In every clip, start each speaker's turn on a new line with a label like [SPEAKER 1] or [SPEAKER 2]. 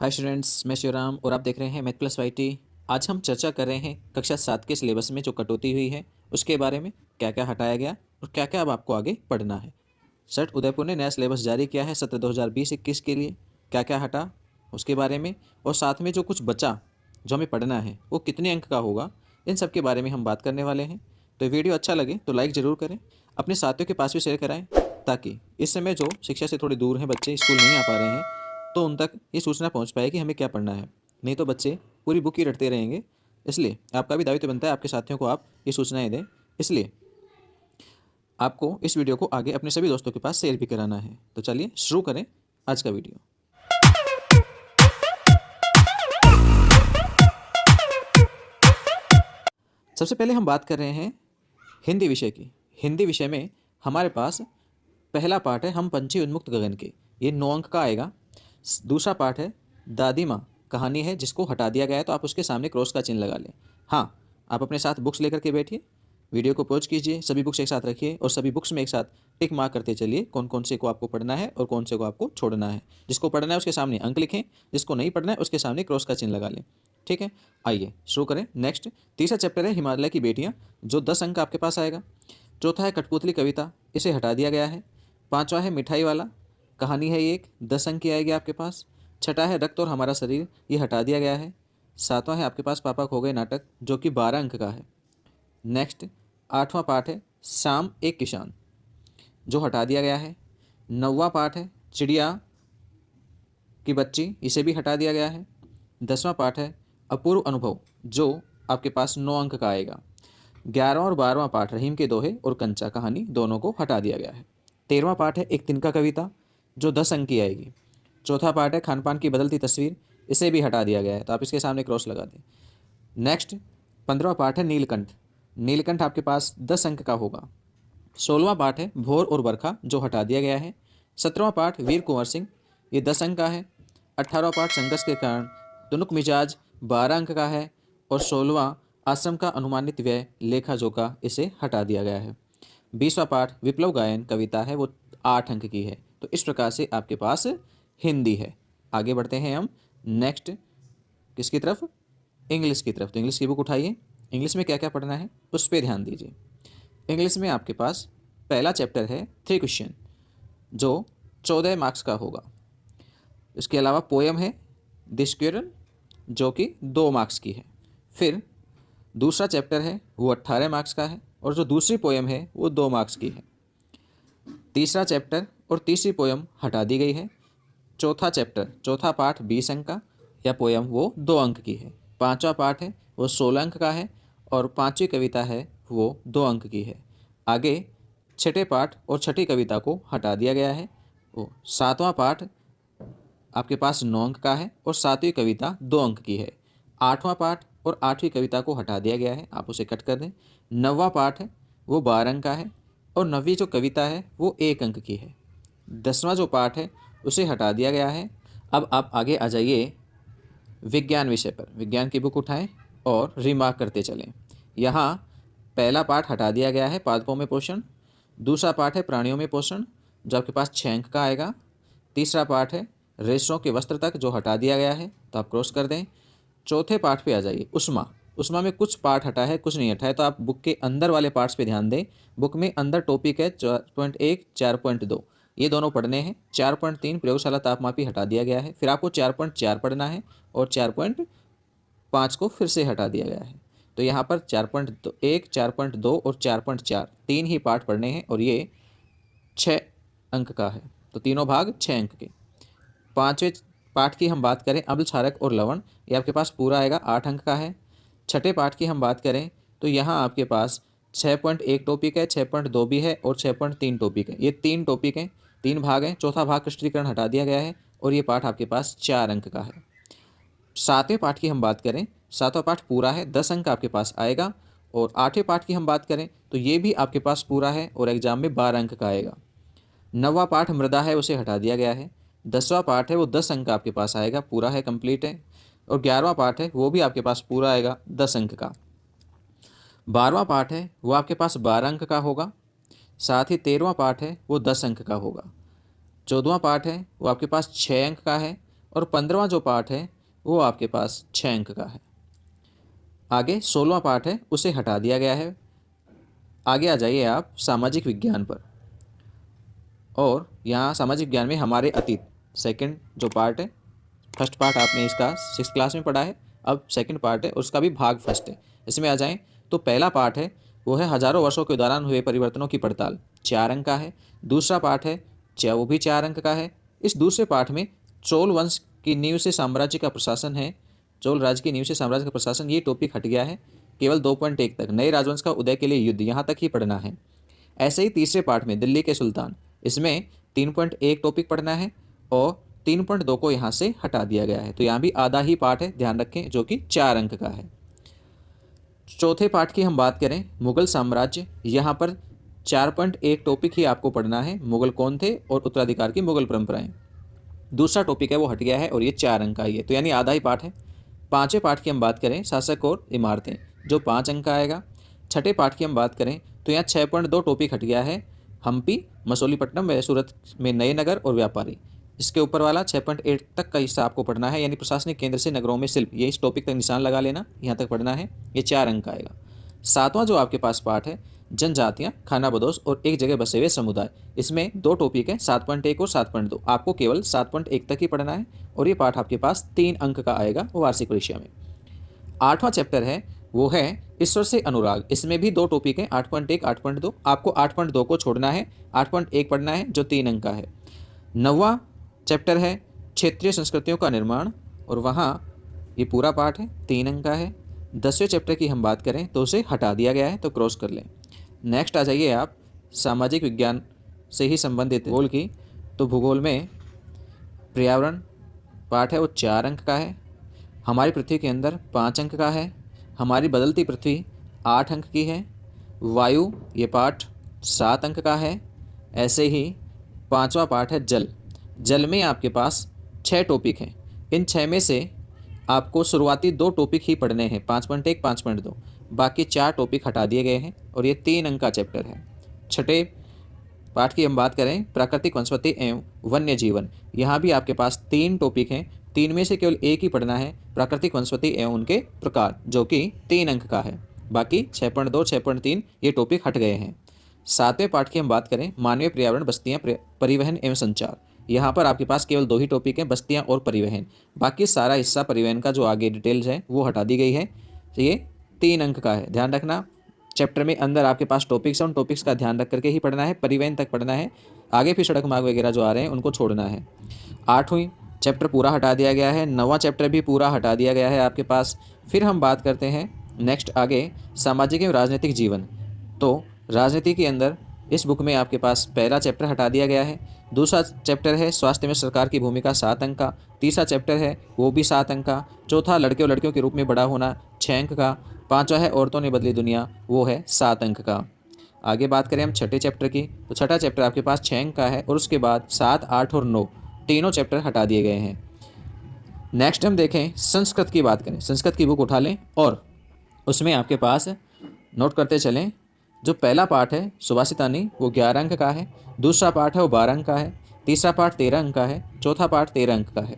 [SPEAKER 1] Hi students, मैं शिवराम और आप देख रहे हैं मैथ प्लस वाईटी। आज हम चर्चा कर रहे हैं कक्षा 7 के सिलेबस में जो कटौती हुई है उसके बारे में, क्या क्या हटाया गया और क्या क्या अब आपको आगे पढ़ना है। सर उदयपुर ने नया सिलेबस जारी किया है सत्र 2020-21 के लिए। क्या क्या हटा उसके बारे में, और साथ में जो कुछ बचा जो हमें पढ़ना है वो कितने अंक का होगा, इन सब के बारे में हम बात करने वाले हैं। तो वीडियो अच्छा लगे तो लाइक ज़रूर करें, अपने साथियों के पास भी शेयर कराएं, ताकि इस समय जो शिक्षा से थोड़े दूर हैं बच्चे, स्कूल नहीं आ पा रहे हैं, तो उन तक ये सूचना पहुंच पाए कि हमें क्या पढ़ना है। नहीं तो बच्चे पूरी बुक ही रटते रहेंगे। इसलिए आपका भी दायित्व बनता है आपके साथियों को आप ये सूचनाएं दें। इसलिए आपको इस वीडियो को आगे अपने सभी दोस्तों के पास शेयर भी कराना है। तो चलिए शुरू करें आज का वीडियो। सबसे पहले हम बात कर रहे हैं हिंदी विषय की। हिंदी विषय में हमारे पास पहला पार्ट है हम पंछी उन्मुक्त गगन के, ये 9 अंक का आएगा। दूसरा पार्ट है दादी माँ कहानी है, जिसको हटा दिया गया है, तो आप उसके सामने क्रॉस का चिन्ह लगा लें। हाँ, आप अपने साथ बुक्स लेकर के बैठिए, वीडियो को पॉज कीजिए, सभी बुक्स एक साथ रखिए और सभी बुक्स में एक साथ टिक मार्क करते चलिए कौन कौन से को आपको पढ़ना है और कौन से को आपको छोड़ना है। जिसको पढ़ना है उसके सामने अंक लिखें, जिसको नहीं पढ़ना है उसके सामने क्रॉस का चिन्ह लगा लें। ठीक है, आइए शुरू करें। नेक्स्ट तीसरा चैप्टर है हिमालय की बेटियाँ, जो 10 अंक आपके पास आएगा। चौथा है कठपुतली कविता, इसे हटा दिया गया है। पांचवा है मिठाई वाला, कहानी है ये, एक 10 अंक की आएगी आपके पास। छठा है रक्त और हमारा शरीर, ये हटा दिया गया है। सातवां है आपके पास पापा खो गए नाटक, जो कि 12 अंक का है। नेक्स्ट आठवां पाठ है शाम एक किसान, जो हटा दिया गया है। नौवां पाठ है चिड़िया की बच्ची, इसे भी हटा दिया गया है। 10वां पाठ है अपूर्व अनुभव, जो आपके पास 9 अंक का आएगा। 11वां और 12वां पाठ रहीम के दोहे और कंचा कहानी, दोनों को हटा दिया गया है। 13वां पाठ है एक तिनका कविता, जो 10 अंक की आएगी। चौथा पार्ट है खान पान की बदलती तस्वीर, इसे भी हटा दिया गया है, तो आप इसके सामने क्रॉस लगा दें। नेक्स्ट 15वां पार्ट है नीलकंठ। नीलकंठ आपके पास 10 अंक का होगा। 16वां पार्ट है भोर और बरखा, जो हटा दिया गया है। 17वां पार्ट वीर कुंवर सिंह, ये 10 अंक का है। 18वां पार्ट संघर्ष के कारण तुनुक मिजाज, 12 अंक का है। और 16वां आश्रम का अनुमानित व्यय लेखा जोखा, इसे हटा दिया गया है। 20वां पार्ट विप्लव गायन कविता है, वो 8 अंक की है। तो इस प्रकार से आपके पास हिंदी है। आगे बढ़ते हैं हम नेक्स्ट किसकी तरफ, इंग्लिश की तरफ। तो इंग्लिश की बुक उठाइए, इंग्लिश में क्या क्या पढ़ना है उस पर ध्यान दीजिए। इंग्लिश में आपके पास पहला चैप्टर है 3 क्वेश्चन, जो 14 मार्क्स का होगा। इसके अलावा पोएम है द स्क्वेरल, जो कि 2 मार्क्स की है। फिर दूसरा चैप्टर है वो 18 मार्क्स का है, और जो दूसरी पोएम है वो 2 मार्क्स की है। तीसरा चैप्टर और तीसरी पोएम हटा दी गई है। चौथा चैप्टर, चौथा पाठ 20 अंक का या पोएम, वो 2 अंक की है। पांचवा पाठ है वो 16 अंक का है, और पांचवी कविता है वो 2 अंक की है। आगे छठे पाठ और छठी कविता को हटा दिया गया है। वो सातवां पाठ आपके पास 9 अंक का है, और सातवीं कविता 2 अंक की है। आठवां पाठ और आठवीं कविता को हटा दिया गया है, आप उसे कट कर दें। 9वां पाठ है वो 12 अंक का है, और 9वीं जो कविता है वो 1 अंक की है। 10वां जो पाठ है उसे हटा दिया गया है। अब आप आगे आ जाइए विज्ञान विषय पर। विज्ञान की बुक उठाएं और रिमार्क करते चलें। यहाँ पहला पाठ हटा दिया गया है पादपों में पोषण। दूसरा पाठ है प्राणियों में पोषण, जो आपके पास 6 अंक का आएगा। तीसरा पाठ है रेशों के वस्त्र तक, जो हटा दिया गया है, तो आप क्रॉस कर दें। चौथे पाठ पे आ जाइए उष्मा। उष्मा में कुछ पार्ट हटा है, कुछ नहीं हटा है, तो आप बुक के अंदर वाले पार्ट्स पे ध्यान दें। बुक में अंदर टॉपिक है 4.1 4.2, ये दोनों पढ़ने हैं। 4.3 प्रयोगशाला तापमापी हटा दिया गया है। फिर आपको 4.4 पढ़ना है, और 4.5 को फिर से हटा दिया गया है। तो यहाँ पर 4.1 4.2 और 4.4 तीन ही पार्ट पढ़ने हैं, और ये 6 अंक का है, तो तीनों भाग 6 अंक के। पाँचवें पाठ की हम बात करें अम्ल क्षारक और लवण, ये आपके पास पूरा आएगा, 8 अंक का है। छठे पाठ की हम बात करें तो यहाँ आपके पास 6.1 टॉपिक है, 6.2 भी है, और 6.3 टॉपिक है। ये 3 टॉपिक हैं, 3 भाग हैं। चौथा भाग क्रिस्टलीकरण हटा दिया गया है, और ये पाठ आपके पास 4 अंक का है। सातवें पाठ की हम बात करें, सातवां पाठ पूरा है, 10 अंक आपके पास आएगा। और आठवें पाठ की हम बात करें तो ये भी आपके पास पूरा है, और एग्जाम में 12 अंक का आएगा। 9वां पाठ मृदा है, उसे हटा दिया गया है। 10वां पाठ है वो 10 अंक का आपके पास आएगा, पूरा है, कंप्लीट है। और 11वां पाठ है वो भी आपके पास पूरा आएगा, 10 अंक का। 12वां पाठ है वो आपके पास 12 अंक का होगा। साथ ही 13वां पाठ है वो 10 अंक का होगा। 14वां पाठ है वो आपके पास 6 अंक का है, और 15वां जो पार्ट है वो आपके पास 6 अंक का है। आगे 16वां पार्ट है, उसे हटा दिया गया है। आगे आ जाइए आप सामाजिक विज्ञान पर, और यहाँ सामाजिक विज्ञान में हमारे अतीत सेकंड जो पार्ट है, फर्स्ट पार्ट आपने इसका 6th क्लास में पढ़ा है, अब सेकंड पार्ट है, उसका भी भाग फर्स्ट है। इसमें आ जाएं तो पहला पार्ट है वो है हजारों वर्षों के दौरान हुए परिवर्तनों की पड़ताल, 4 अंक का है। दूसरा पार्ट है वो भी 4 अंक का है। इस दूसरे पार्ट में चोल वंश की नींव से साम्राज्य का प्रशासन है, चोल राज्य की नींव से साम्राज्य का प्रशासन, ये टॉपिक हट गया है। केवल 2.1 तक नए राजवंश का उदय के लिए युद्ध, यहाँ तक ही पढ़ना है। ऐसे ही तीसरे पार्ट में दिल्ली के सुल्तान, इसमें 3.1 टॉपिक पढ़ना है और 3.2 को यहाँ से हटा दिया गया है, तो यहाँ भी आधा ही पार्ट है, ध्यान रखें, जो कि 4 अंक का है। चौथे पार्ट की हम बात करें, मुगल साम्राज्य, यहाँ पर 4.1 टॉपिक ही आपको पढ़ना है, मुगल कौन थे और उत्तराधिकार की मुगल परंपराएं। दूसरा टॉपिक है वो हट गया है और ये 4 अंक का ही है, तो यानी आधा ही पार्ट है। पाँचवें पार्ट की हम बात करें, शासक और इमारतें, जो 5 अंक का आएगा। छठे पार्ट की हम बात करें तो यहाँ 6.2 टॉपिक हट गया है, हम्पी, मसूलीपट्टनम व सूरत में नए नगर और व्यापारी। इसके ऊपर वाला 6.8 तक का हिस्सा आपको पढ़ना है, यानी प्रशासनिक केंद्र से नगरों में शिल्प, ये इस टॉपिक तक निशान लगा लेना, यहाँ तक पढ़ना है, ये 4 अंक का आएगा। सातवां जो आपके पास पार्ट है, जनजातियाँ, खाना बदोश और एक जगह बसे हुए समुदाय, इसमें 2 टॉपिक है, 7.1 और 7.2, आपको केवल 7.1 तक ही पढ़ना है और ये पार्ट आपके पास 3 अंक का आएगा वार्षिक परीक्षा में। 8वां चैप्टर है वो है ईश्वर से अनुराग, इसमें भी 2 टॉपिक हैं, 8.1, 8.2, आपको 8.2 को छोड़ना है, 8.1 पढ़ना है, जो 3 अंक का है। 9वां चैप्टर है क्षेत्रीय संस्कृतियों का निर्माण, और वहाँ ये पूरा पार्ट है, 3 अंक का है। 10वें चैप्टर की हम बात करें तो उसे हटा दिया गया है, तो क्रॉस कर लें। नेक्स्ट आ जाइए आप सामाजिक विज्ञान से ही संबंधित भूगोल की, तो भूगोल में पर्यावरण पार्ट है वो 4 अंक का है। हमारी पृथ्वी के अंदर 5 अंक का है। हमारी बदलती पृथ्वी 8 अंक की है। वायु, ये पार्ट 7 अंक का है। ऐसे ही 5वां पार्ट है जल, जल में आपके पास 6 टॉपिक हैं, इन 6 में से आपको शुरुआती 2 टॉपिक ही पढ़ने हैं, 5.1, 5.2, बाकी 4 टॉपिक हटा दिए गए हैं और ये 3 अंक का चैप्टर है। छठे पाठ की हम बात करें, प्राकृतिक वनस्पति एवं वन्य जीवन, यहाँ भी आपके पास 3 टॉपिक हैं, 3 में से केवल एक ही पढ़ना है, प्राकृतिक वनस्पति एवं उनके प्रकार, जो कि 3 अंक का है। बाकी 6.2, 6.3 ये टॉपिक हट गए हैं। 7वें पाठ की हम बात करें, मानवीय पर्यावरण, बस्तियाँ, परिवहन एवं संचार, यहाँ पर आपके पास केवल 2 ही टॉपिक हैं, बस्तियाँ और परिवहन, बाकी सारा हिस्सा परिवहन का जो आगे डिटेल्स है वो हटा दी गई है, तो ये 3 अंक का है। ध्यान रखना, चैप्टर में अंदर आपके पास टॉपिक्स हैं, उन टॉपिक्स का ध्यान रख करके ही पढ़ना है, परिवहन तक पढ़ना है, आगे फिर सड़क मार्ग वगैरह जो आ रहे हैं उनको छोड़ना है। 8वां चैप्टर पूरा हटा दिया गया है, 9वां चैप्टर भी पूरा हटा दिया गया है आपके पास। फिर हम बात करते हैं नेक्स्ट आगे सामाजिक एवं राजनीतिक जीवन, तो राजनीति के अंदर इस बुक में आपके पास पहला चैप्टर हटा दिया गया है। दूसरा चैप्टर है स्वास्थ्य में सरकार की भूमिका, 7 अंक का। तीसरा चैप्टर है वो भी 7 अंक का। चौथा लड़के और लड़कियों के रूप में बड़ा होना, 6 अंक का। 5वां है औरतों ने बदली दुनिया, वो है 7 अंक का। आगे बात करें हम छठे चैप्टर की, तो छठा चैप्टर आपके पास 6 अंक का है और उसके बाद 7, 8 और 9 तीनों चैप्टर हटा दिए गए हैं। नेक्स्ट हम देखें संस्कृत की बात करें, संस्कृत की बुक उठा लें और उसमें आपके पास नोट करते चलें। जो पहला पार्ट है सुभाषितानी, वो 11 अंक का है। दूसरा पार्ट है वो 12 अंक का है। तीसरा पार्ट 13 अंक का है। चौथा पार्ट 13 अंक का है।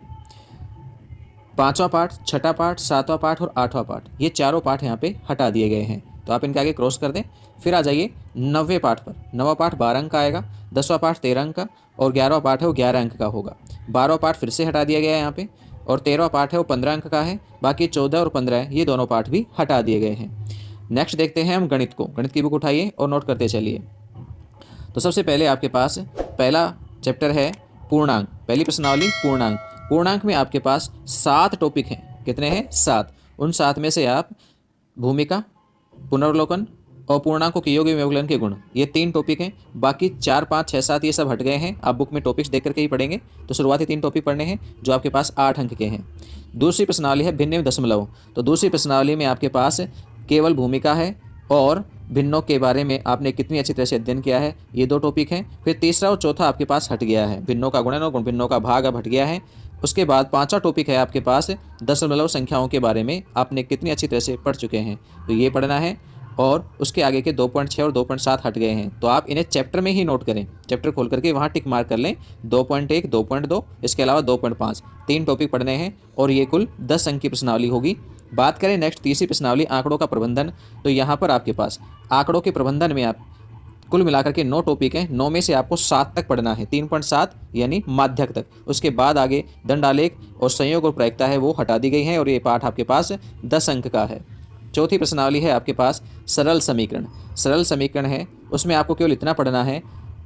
[SPEAKER 1] 5वां पार्ट, छठा पार्ट, 7वां पार्ट और 8वां पार्ट, ये चारों पार्ट यहाँ पे हटा दिए गए हैं, तो आप इनके आगे क्रॉस कर दें। फिर आ जाइए 9वें पार्ट पर। 9वां पार्ट 12 अंक का आएगा, 10वां पार्ट 13 अंक का और 11वां पार्ट है वो 11 अंक का होगा। 12वां पार्ट फिर से हटा दिया गया है यहाँ पे और 13वां पार्ट है वो 15 अंक का है। बाकी 14 और 15 ये दोनों पार्ट भी हटा दिए गए हैं। नेक्स्ट देखते हैं हम गणित को। गणित की बुक उठाइए और नोट करते चलिए। तो सबसे पहले आपके पास पहला चैप्टर है पूर्णांक, पहली प्रश्नावली पूर्णांक। पूर्णांक में आपके पास 7 टॉपिक हैं। कितने हैं? 7। उन 7 में से आप भूमिका, पुनर्वलोकन और पूर्णांकों के योग एवं व्यवकलन के गुण, ये 3 टॉपिक हैं। बाकी 4, 5, 6, 7 ये सब हट गए हैं। आप बुक में टॉपिक्स देख करके ही पढ़ेंगे। तो शुरुआती 3 टॉपिक पढ़ने हैं जो आपके पास 8 अंक के हैं। दूसरी प्रश्नावली है भिन्न एवं दशमलव। तो दूसरी प्रश्नावली में आपके पास केवल भूमिका है और भिन्नों के बारे में आपने कितनी अच्छी तरह से अध्ययन किया है, ये 2 टॉपिक हैं। फिर तीसरा और चौथा आपके पास हट गया है, भिन्नों का गुणन और गुण भिन्नों का भाग अब हट गया है। उसके बाद 5वां टॉपिक है आपके पास दशमलव संख्याओं के बारे में, आपने कितनी अच्छी तरह से पढ़ चुके हैं, तो ये पढ़ना है। और उसके आगे के 2.6 और 2.7 हट गए हैं, तो आप इन्हें चैप्टर में ही नोट करें। चैप्टर खोल करके वहाँ टिक मार्क कर लें। 2.1, 2.2, इसके अलावा 2.5, 3 टॉपिक पढ़ने हैं और ये कुल 10 अंक की प्रश्नावली होगी। बात करें नेक्स्ट तीसरी प्रश्नावली आंकड़ों का प्रबंधन, तो यहाँ पर आपके पास आंकड़ों के प्रबंधन में आप कुल मिलाकर के 9 टॉपिक हैं। 9 में से आपको 7 तक पढ़ना है, 3.7 यानी माध्यक तक। उसके बाद आगे दंडालेख और संयोग और प्रायिकता है वो हटा दी गई है और ये पाठ आपके पास 10 अंक का है। चौथी प्रश्नावली है आपके पास सरल समीकरण। सरल समीकरण है, उसमें आपको केवल इतना पढ़ना है,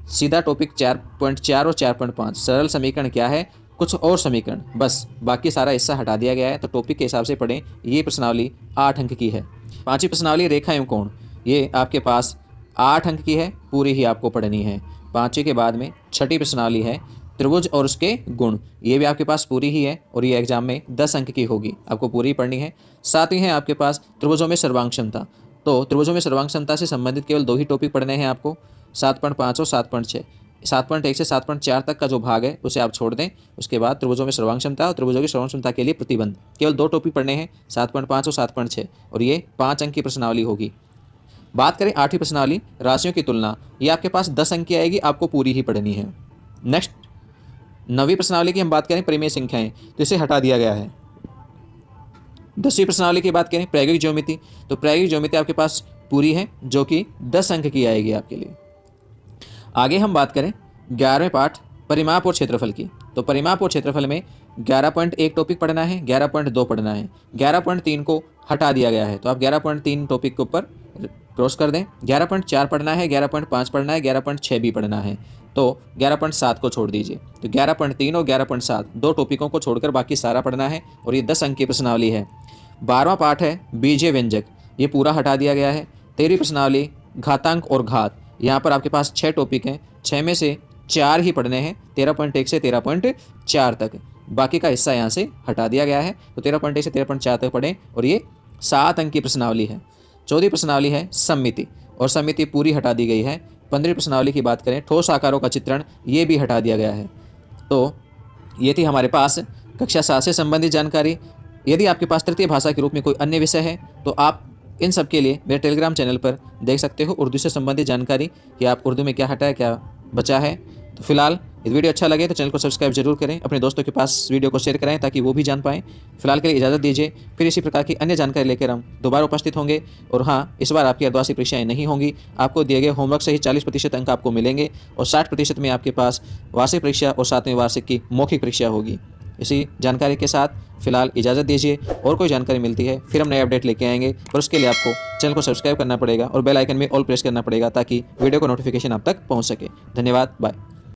[SPEAKER 1] सीधा टॉपिक 4.4 और 4.5 सरल समीकरण क्या है, कुछ और समीकरण, बस बाकी सारा हिस्सा हटा दिया गया है। तो टॉपिक के हिसाब से पढ़ें। ये प्रश्नावली 8 अंक की है। पांचवी प्रश्नावली रेखा एवं कोण, ये आपके पास 8 अंक की है, पूरी ही आपको पढ़नी है। पाँचवीं के बाद में छठी प्रश्नावली है त्रिभुज और उसके गुण, ये भी आपके पास पूरी ही है और ये एग्जाम में 10 अंक की होगी, आपको पूरी पढ़नी है। सातवीं है आपके पास त्रिभुजों में सर्वांग क्षमता, तो त्रिभुजों में सर्वांग क्षमता से संबंधित केवल 2 ही टॉपिक पढ़ने हैं आपको, 7.5 और 7.6। 7.1 से 7.4 तक का जो भाग है उसे आप छोड़ दें। उसके बाद त्रिभुजों में सर्वांग क्षमता और त्रिभुजों की सर्वांग क्षमता के लिए प्रतिबंध, केवल 2 टॉपिक पढ़ने हैं, 7.5 और 7.6, और ये 5 अंक की प्रश्नावली होगी। बात करें आठवीं प्रश्नावली राशियों की तुलना, ये आपके पास 10 अंक की आएगी, आपको पूरी ही पढ़नी है। नेक्स्ट 9वीं प्रश्नावली की हम बात करें परिमेय संख्याएं, तो इसे हटा दिया गया है। 10वीं प्रश्नावली की बात करें प्रायोगिक ज्योमिति, तो प्रायोगिक ज्योमिति आपके पास पूरी है जो कि 10 अंक की आएगी आपके लिए। आगे हम बात करें 11वें पाठ परिमाप और क्षेत्रफल की, तो परिमाप और क्षेत्रफल में 11.1 टॉपिक पढ़ना है, 11.2 पढ़ना है, 11.3 को हटा दिया गया है, तो आप 11.3 टॉपिक के ऊपर क्रॉस कर दें। 11.4 पढ़ना है, 11.5 पढ़ना है, 11.6 भी पढ़ना है, तो 11.7 को छोड़ दीजिए। तो 11.3 और 11.7 2 टॉपिकों को छोड़कर बाकी सारा पढ़ना है और ये 10 अंक की प्रश्नावली है। 12वां पाठ है बीजीय व्यंजक, ये पूरा हटा दिया गया है। 13वीं प्रश्नावली घातांक और घात, यहाँ पर आपके पास 6 टॉपिक हैं, 6 में से 4 ही पढ़ने हैं, 13.1 से 13.4 तक, बाकी का हिस्सा यहाँ से हटा दिया गया है। तो 13.1 से 13.4 तक पढ़ें और ये 7 अंक की प्रश्नावली है। 14वीं प्रश्नावली है सममिति, और सममिति पूरी हटा दी गई है। 15वीं प्रश्नावली की बात करें ठोस आकारों का चित्रण, ये भी हटा दिया गया है। तो ये थी हमारे पास कक्षा 7 से संबंधित जानकारी। यदि आपके पास तृतीय भाषा के रूप में कोई अन्य विषय है तो आप इन सब के लिए मेरे टेलीग्राम चैनल पर देख सकते हो उर्दू से संबंधित जानकारी, कि आप उर्दू में क्या हटा है, क्या बचा है। तो फिलहाल यदि वीडियो अच्छा लगे तो चैनल को सब्सक्राइब जरूर करें, अपने दोस्तों के पास वीडियो को शेयर कराएं ताकि वो भी जान पाएँ। फिलहाल के लिए इजाज़त दीजिए, फिर इसी प्रकार की अन्य जानकारी लेकर हम दोबारा उपस्थित होंगे। और हाँ, इस बार आपकी अर्धवार्षिक परीक्षाएं नहीं होंगी, आपको दिए गए होमवर्क से ही 40% अंक आपको मिलेंगे और 60% में आपके पास वार्षिक परीक्षा और 7वीं वार्षिक की मौखिक परीक्षा होगी। इसी जानकारी के साथ फिलहाल इजाज़त दीजिए, और कोई जानकारी मिलती है फिर हम नए अपडेट लेके आएंगे, पर उसके लिए आपको चैनल को सब्सक्राइब करना पड़ेगा और बेल आइकन में ऑल प्रेस करना पड़ेगा ताकि वीडियो का नोटिफिकेशन आप तक पहुंच सके। धन्यवाद, बाय।